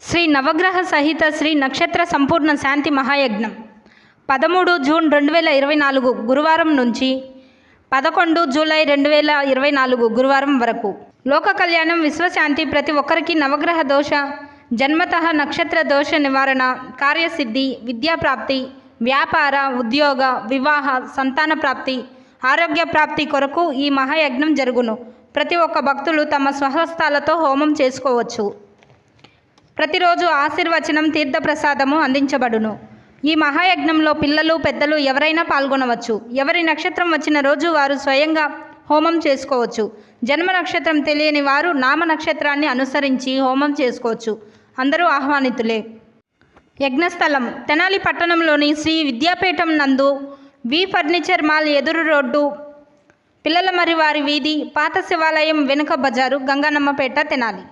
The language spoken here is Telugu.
శ్రీ నవగ్రహ సహిత శ్రీ నక్షత్ర సంపూర్ణ శాంతి మహాయజ్ఞం 13 జూన్ 2024 గురువారం నుంచి 11 జూలై 2024 గురువారం వరకు. లోక కళ్యాణం, విశ్వశాంతి. ప్రతి ఒక్కరికి నవగ్రహ దోష, జన్మతః నక్షత్ర దోష నివారణ, కార్యసిద్ధి, విద్యాప్రాప్తి, వ్యాపార, ఉద్యోగ, వివాహ, సంతాన ప్రాప్తి, ఆరోగ్య ప్రాప్తి కొరకు ఈ మహాయజ్ఞం జరుగును. ప్రతి ఒక్క భక్తులు తమ స్వహస్తాలతో హోమం చేసుకోవచ్చు. ప్రతిరోజు ఆశీర్వచనం, తీర్థప్రసాదము అందించబడును. ఈ మహాయజ్ఞంలో పిల్లలు, పెద్దలు ఎవరైనా పాల్గొనవచ్చు. ఎవరి నక్షత్రం వచ్చిన రోజు వారు స్వయంగా హోమం చేసుకోవచ్చు. జన్మ నక్షత్రం తెలియని వారు నామ నక్షత్రాన్ని అనుసరించి హోమం చేసుకోవచ్చు. అందరూ ఆహ్వానితులే. యజ్ఞస్థలం తెనాలి పట్టణంలోని శ్రీ విద్యాపీఠం నందు వి ఫర్నిచర్ మాల్ ఎదురు రోడ్డు, పిల్లల మర్రివారి వీధి, పాత శివాలయం వెనుక బజారు, గంగానమ్మపేట, తెనాలి.